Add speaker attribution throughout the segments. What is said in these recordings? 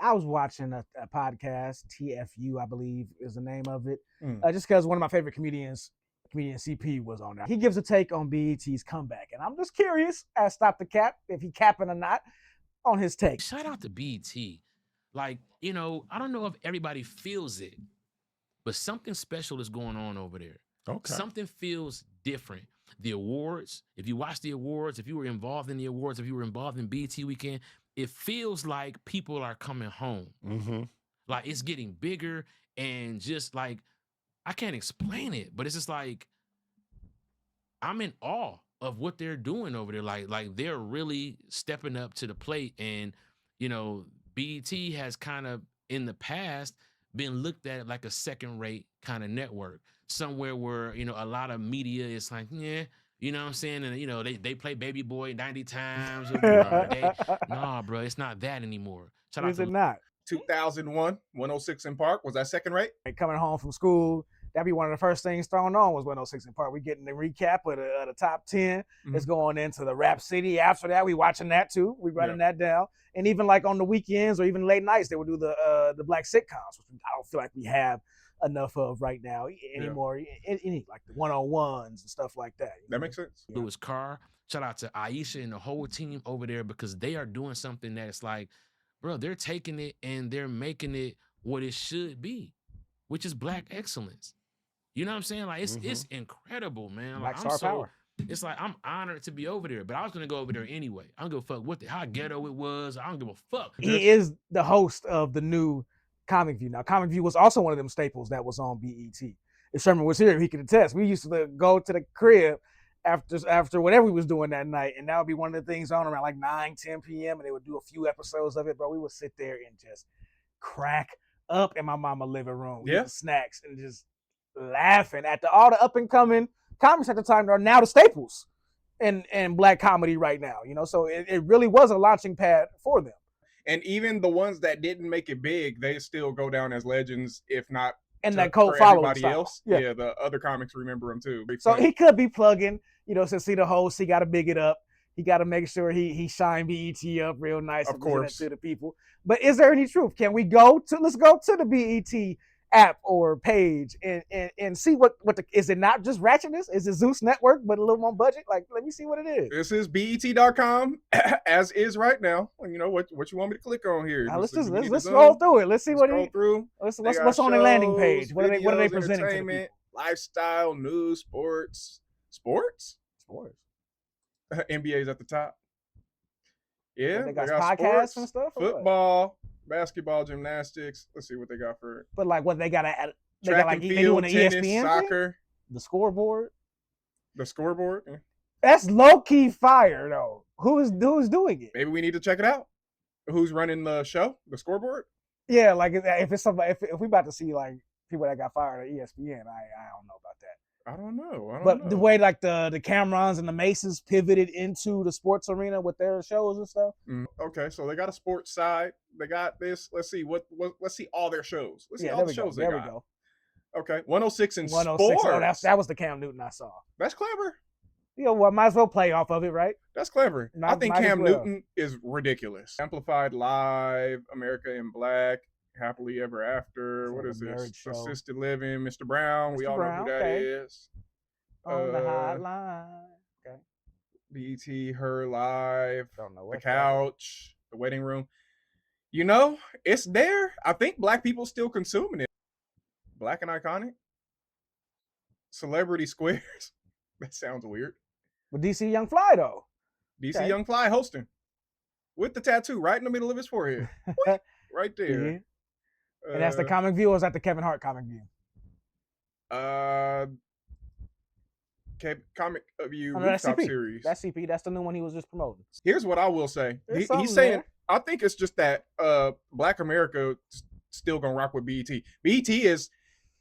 Speaker 1: I was watching a podcast, TFU, I believe is the name of it,
Speaker 2: Mm.
Speaker 1: just because one of my favorite comedian CP was on there. He gives a take on BET's comeback, and I'm just curious, as Stop the Cap, if he capping or not on his take.
Speaker 3: Shout out to BT. Like, I don't know if everybody feels it, but something special is going on over there.
Speaker 2: Okay.
Speaker 3: Something feels different. The awards, if you watch the awards, if you were involved in the awards, if you were involved in BT weekend, it feels like people are coming home.
Speaker 2: Mm-hmm.
Speaker 3: Like it's getting bigger and just like, I can't explain it, but it's just like, I'm in awe of what they're doing over there. Like they're really stepping up to the plate. And, BET has kind of in the past been looked at like a second-rate kind of network, somewhere where, a lot of media is like, yeah, you know what I'm saying? And, they play Baby Boy 90 times a day. Nah, bro, it's not that anymore. Shout out
Speaker 1: Is
Speaker 3: to
Speaker 1: it not?
Speaker 2: 2001, 106 in Park. Was that second rate?
Speaker 1: Like coming home from school, that'd be one of the first things thrown on was 106 in Park. We getting the recap of the top 10.
Speaker 2: Mhm.
Speaker 1: It's going into the Rap City. After that, we watching that too. We running that down. And even like on the weekends or even late nights, they would do the black sitcoms, which I don't feel like we have enough of right now anymore. Any like the 101s and stuff like that.
Speaker 2: That makes sense.
Speaker 3: Louis Carr. Shout out to Aisha and the whole team over there, because they are doing something that's like, bro, they're taking it and they're making it what it should be, which is black excellence. You know what I'm saying? Like it's incredible, man.
Speaker 1: Black
Speaker 3: Like,
Speaker 1: star power.
Speaker 3: It's like I'm honored to be over there, but I was gonna go over there anyway. I don't give a fuck how ghetto it was. I don't give a fuck.
Speaker 1: He is the host of the new Comic View. Now, Comic View was also one of them staples that was on BET. If Sherman was here, he could attest. We used to go to the crib after whatever we was doing that night, and that would be one of the things on around like 9, 10 p.m., and they would do a few episodes of it, bro. We would sit there and just crack up in my mama living room. Eating snacks and just laughing at all the up-and-coming comics at the time that are now the staples in black comedy right now, so it really was a launching pad for them.
Speaker 2: And even the ones that didn't make it big, they still go down as legends, if not
Speaker 1: and that cult following
Speaker 2: everybody else. Yeah, the other comics remember them too.
Speaker 1: So he could be plugging, since he the host, he got to big it up. He got to make sure he shine BET up real nice
Speaker 2: of
Speaker 1: and
Speaker 2: course
Speaker 1: to the people. But is there any truth? Can we let's go to the BET app or page and see what is it not just ratchetness? Is it Zeus Network but a little more budget? Like, let me see what it is.
Speaker 2: This is BET.com as is right now. And what you want me to click on here?
Speaker 1: Let's scroll through it. Let's see what's on the landing page. What are they presenting to the people?
Speaker 2: Lifestyle, news, sports. NBA's at the top. Yeah,
Speaker 1: they got podcasts sports, and stuff.
Speaker 2: Football, basketball, gymnastics. Let's see what they got for it.
Speaker 1: But like, what they got
Speaker 2: track and field, tennis,
Speaker 1: ESPN
Speaker 2: soccer,
Speaker 1: the scoreboard.
Speaker 2: The scoreboard. Yeah.
Speaker 1: That's low key fire though. Who's doing it?
Speaker 2: Maybe we need to check it out. Who's running the show? The scoreboard?
Speaker 1: Yeah, like if it's somebody, if we about to see like people that got fired at ESPN, I don't know about that.
Speaker 2: I don't know.
Speaker 1: But the way like the Camerons and the Masons pivoted into the sports arena with their shows and stuff.
Speaker 2: Okay, so they got a sports side. They got this. Let's see let's see all their shows. Let's see all the shows they got. There we go. Okay, 106 in 106.
Speaker 1: Sports. Oh, that was the Cam Newton I saw.
Speaker 2: That's clever.
Speaker 1: Well, might as well play off of it, right?
Speaker 2: That's clever. I think Cam Newton is ridiculous. Amplified Live, America in Black, Happily Ever After. What is this? Assisted Living, Mr. Brown. We all know who that is.
Speaker 1: On the hotline. Okay.
Speaker 2: BET, Her Live,
Speaker 1: Don't know
Speaker 2: The Couch, The Waiting Room. It's there. I think black people still consuming it. Black and Iconic. Celebrity Squares. That sounds weird.
Speaker 1: But DC Young Fly though.
Speaker 2: DC Young Fly hosting. With the tattoo right in the middle of his forehead. Right there.
Speaker 1: Yeah. And that's the Comic View, or is that the Kevin Hart Comic View?
Speaker 2: Comic View Rooftop Series.
Speaker 1: That's CP. That's the new one he was just promoting.
Speaker 2: Here's what I will say. He's saying, I think it's just that Black America still gonna rock with BET. BET is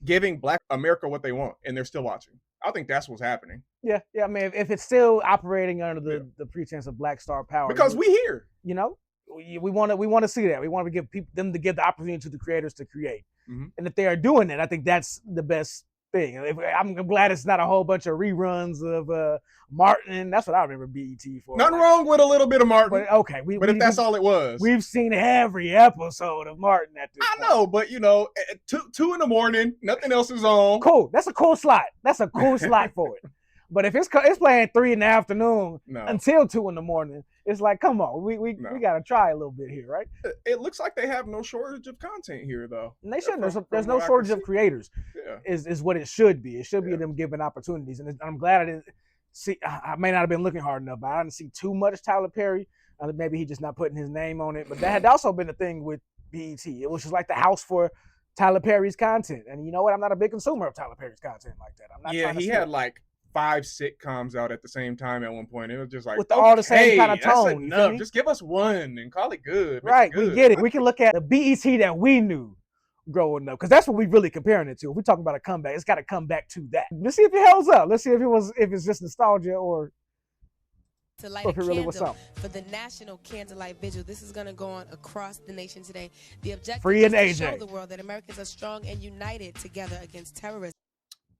Speaker 2: giving Black America what they want, and they're still watching. I think that's what's happening.
Speaker 1: Yeah. I mean, if it's still operating under the pretense of Black Star Power,
Speaker 2: because we here,
Speaker 1: we want to see that. We want to give them to give the opportunity to the creators to create,
Speaker 2: mm-hmm.
Speaker 1: and if they are doing it, I think that's the best thing. I'm glad it's not a whole bunch of reruns of Martin. That's what I remember BET for.
Speaker 2: Nothing wrong with a little bit of Martin.
Speaker 1: But okay,
Speaker 2: if that's all it was,
Speaker 1: we've seen every episode of Martin at this point.
Speaker 2: I know, but you know, at 2 in the morning, nothing else is on.
Speaker 1: Cool. That's a cool slot. That's a cool slot for it. But if it's playing 3 in the afternoon until 2 in the morning, it's like, come on, we gotta try a little bit here, right?
Speaker 2: It looks like they have no shortage of content here, though.
Speaker 1: And they shouldn't. There's no shortage of creators.
Speaker 2: Yeah.
Speaker 1: Is what it should be. It should be them giving opportunities, and I'm glad I didn't see. I may not have been looking hard enough, but I didn't see too much Tyler Perry. Maybe he just not putting his name on it. But that had also been a thing with BET. It was just like the house for Tyler Perry's content, and you know what? I'm not a big consumer of Tyler Perry's content like that. I'm not.
Speaker 2: Yeah, he had like 5 sitcoms out at the same time at one point. It was just like,
Speaker 1: with all the same kind of tone.
Speaker 2: Enough. Just give us one and call it good.
Speaker 1: Right,
Speaker 2: good.
Speaker 1: We get it. We can look at the BET that we knew growing up, because that's what we're really comparing it to. If we're talking about a comeback, it's got to come back to that. Let's see if it holds up. Let's see if it's just nostalgia or
Speaker 4: to light a candle for the National Candlelight Vigil. This is going to go on across the nation today. The objective is to show the world that Americans are strong and united together against terrorism.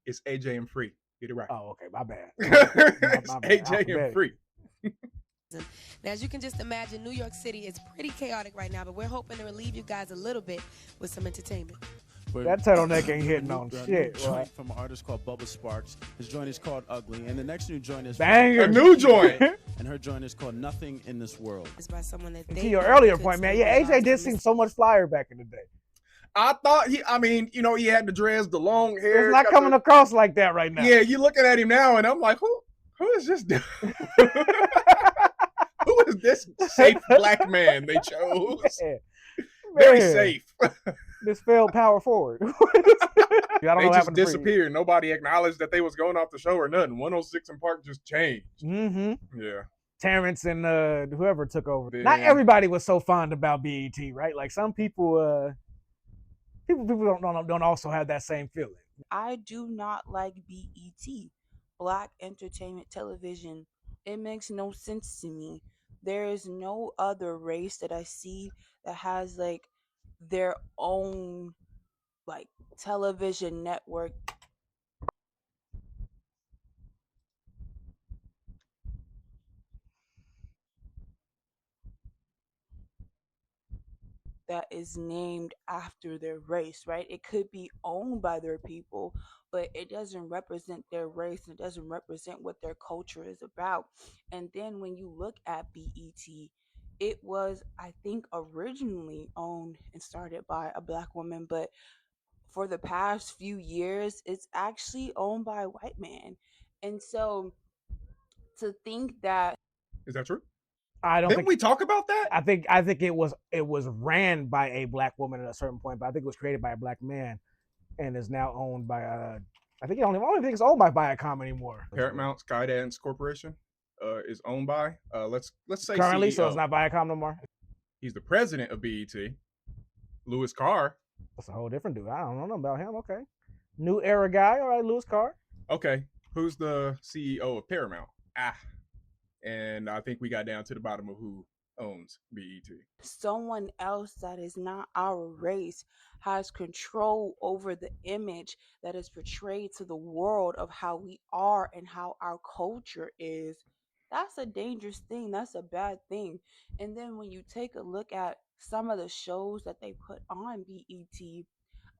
Speaker 2: It's AJ and Free. Get it right.
Speaker 1: Oh, okay. My bad.
Speaker 2: It's AJ and Free.
Speaker 4: Now, as you can just imagine, New York City is pretty chaotic right now, but we're hoping to relieve you guys a little bit with some entertainment.
Speaker 1: That turtleneck ain't hitting on shit.
Speaker 5: Joint from an artist called Bubba Sparks. His joint is called Ugly, and the next new joint is
Speaker 1: a
Speaker 2: new joint,
Speaker 5: and her joint is called Nothing in This World.
Speaker 4: It's by someone that
Speaker 1: to your earlier point, man. Yeah, AJ did seem so much flyer back in the day.
Speaker 2: I thought he had the dreads, the long hair.
Speaker 1: It's not coming across like that right now.
Speaker 2: Yeah, you looking at him now, and I'm like, who is this dude? Who is this safe black man they chose? Very safe.
Speaker 1: This failed power forward.
Speaker 2: They just disappeared. Nobody acknowledged that they was going off the show or nothing. 106 and Park just changed.
Speaker 1: Mm-hmm.
Speaker 2: Yeah.
Speaker 1: Terrence and whoever took over. Yeah. Not everybody was so fond about BET, right? Like some people, people don't also have that same feeling.
Speaker 6: I do not like BET, Black Entertainment Television. It makes no sense to me. There is no other race that I see that has like their own like television network. That is named after their race, right? It could be owned by their people, but it doesn't represent their race. It doesn't represent what their culture is about. And then when you look at BET, it was, I think, originally owned and started by a Black woman, but for the past few years, it's actually owned by a white man. And so to think that...
Speaker 2: Is that true?
Speaker 1: I don't
Speaker 2: think we talk about that.
Speaker 1: I think it was ran by a Black woman at a certain point, but I think it was created by a Black man, and is now owned by I don't even think it's owned by Viacom anymore.
Speaker 2: Paramount Skydance Corporation is owned by let's say
Speaker 1: currently
Speaker 2: CEO.
Speaker 1: So it's not Viacom no more.
Speaker 2: He's the president of BET. Louis Carr.
Speaker 1: That's a whole different dude. I don't know about him. Okay, new era guy. All right, Louis Carr.
Speaker 2: Okay, who's the CEO of Paramount? And I think we got down to the bottom of who owns BET.
Speaker 6: Someone else that is not our race has control over the image that is portrayed to the world of how we are and how our culture is. That's a dangerous thing. That's a bad thing. And then when you take a look at some of the shows that they put on BET,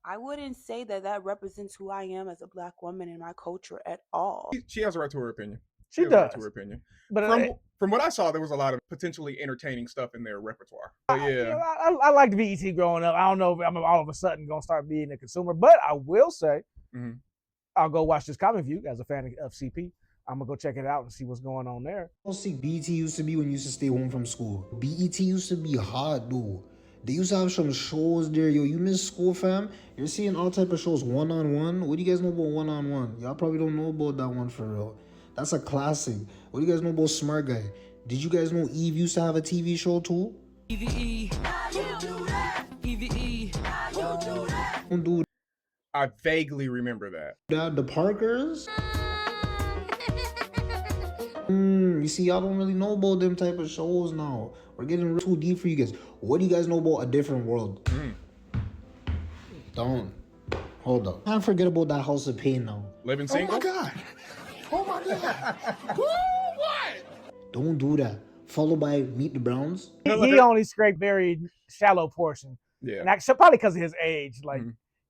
Speaker 6: I wouldn't say that represents who I am as a Black woman in my culture at all.
Speaker 2: She has a right to her opinion.
Speaker 1: She does.
Speaker 2: To her opinion.
Speaker 1: But
Speaker 2: from what I saw, there was a lot of potentially entertaining stuff in their repertoire.
Speaker 1: I liked BET growing up. I don't know if I'm all of a sudden going to start being a consumer, but I will say I'll go watch this Comic View as a fan of CP. I'm going to go check it out and see what's going on there.
Speaker 7: See, BET used to be when you used to stay home from school. BET used to be hot, though. They used to have some shows there. Yo, you miss school, fam? You're seeing all type of shows one-on-one. What do you guys know about one-on-one? Y'all probably don't know about that one for real. That's a classic. What do you guys know about Smart Guy? Did you guys know Eve used to have a TV show too? EVE. EVE. Dude.
Speaker 2: I vaguely remember that.
Speaker 7: The Parkers? You see, y'all don't really know about them type of shows now. We're getting too deep for you guys. What do you guys know about A Different World? Don't. Hold up. Can't forget about that House of Pain now.
Speaker 2: Living Single?
Speaker 8: Oh my God. Oh my God. Woo, what?
Speaker 7: Don't do that. Followed by Meet the Browns.
Speaker 1: He only scraped very shallow portion.
Speaker 2: Yeah.
Speaker 1: And actually, probably because of his age. Like,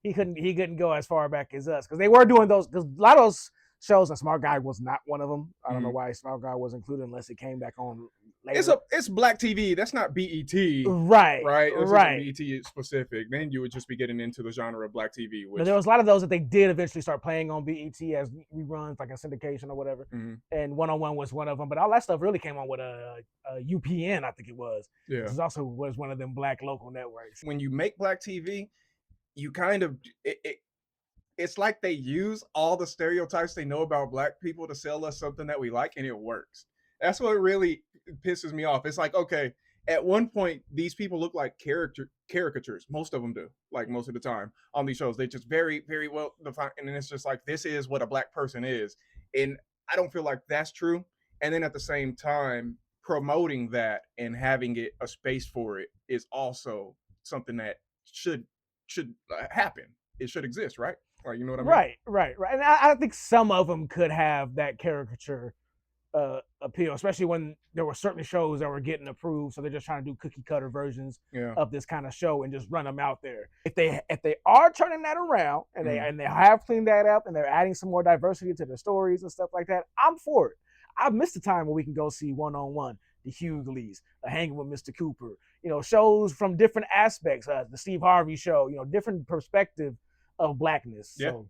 Speaker 1: he couldn't go as far back as us. Because they were doing those, because a lot of those shows, and Smart Guy was not one of them. I don't know why Smart Guy was included unless it came back on later.
Speaker 2: It's Black TV. That's not BET.
Speaker 1: Right.
Speaker 2: Right? It's
Speaker 1: right.
Speaker 2: BET specific. Then you would just be getting into the genre of Black TV. Which...
Speaker 1: But there was a lot of those that they did eventually start playing on BET as reruns, like a syndication or whatever. And 101 was one of them. But all that stuff really came on with a UPN, I think it was.
Speaker 2: Yeah.
Speaker 1: Which also was one of them Black local networks.
Speaker 2: When you make Black TV, you kind of... It's like they use all the stereotypes they know about Black people to sell us something that we like, and it works. That's what really pisses me off. It's like, okay, at one point, these people look like caricatures. Most of them do, like most of the time on these shows. They just very, very well defined. And then it's just like, this is what a Black person is. And I don't feel like that's true. And then at the same time, promoting that and having it a space for it is also something that should happen. It should exist, right? Like, you know what I mean?
Speaker 1: Right. And I think some of them could have that caricature appeal, especially when there were certain shows that were getting approved. So they're just trying to do cookie cutter versions of this kind of show and just run them out there. If they are turning that around and they have cleaned that up and they're adding some more diversity to the stories and stuff like that, I'm for it. I've missed the time when we can go see 1-on-1, the Hughleys, Hanging with Mr. Cooper, shows from different aspects, the Steve Harvey show, different perspective of Blackness.
Speaker 2: Yeah.
Speaker 1: So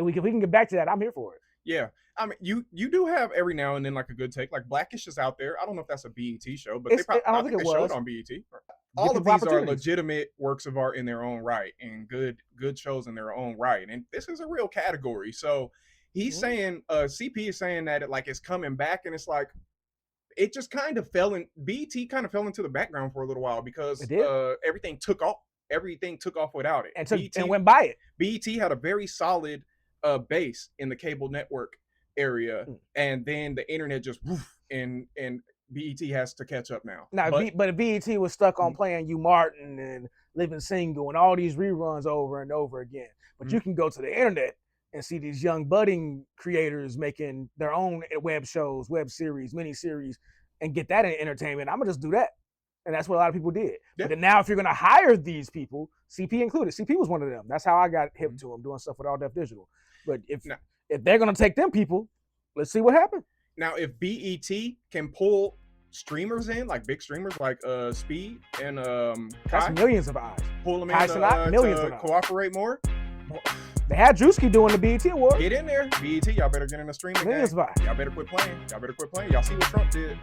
Speaker 1: we can get back to that. I'm here for it.
Speaker 2: Yeah. I mean, you do have every now and then like a good take. Like Blackish is out there. I don't know if that's a BET show, but
Speaker 1: I don't think it
Speaker 2: showed
Speaker 1: was
Speaker 2: on BET. All of these are legitimate works of art in their own right and good shows in their own right. And this is a real category. So he's saying, CP is saying that it's coming back, and it's like, it just kind of BET kind of fell into the background for a little while because everything took off. Everything took off without it.
Speaker 1: And went by it.
Speaker 2: BET had a very solid base in the cable network area, and then the internet just and BET has to catch up now.
Speaker 1: But BET was stuck on playing You Martin and Living Single and all these reruns over and over again. But you can go to the internet and see these young budding creators making their own web shows, web series, mini series, and get that in entertainment. I'm gonna just do that. And that's what a lot of people did. Yeah. But then now if you're going to hire these people, CP included, CP was one of them. That's how I got hip to them, doing stuff with All Def Digital. But if they're going to take them people, let's see what happens.
Speaker 2: Now, if BET can pull streamers in, like big streamers like Speed and
Speaker 1: that's millions of eyes.
Speaker 2: Pull them in to cooperate more.
Speaker 1: They had Drewski doing the BET Award.
Speaker 2: Get in there. BET, y'all better get in the streaming
Speaker 1: millions
Speaker 2: game.
Speaker 1: of eyes.
Speaker 2: Y'all better quit playing. Y'all see what Trump did.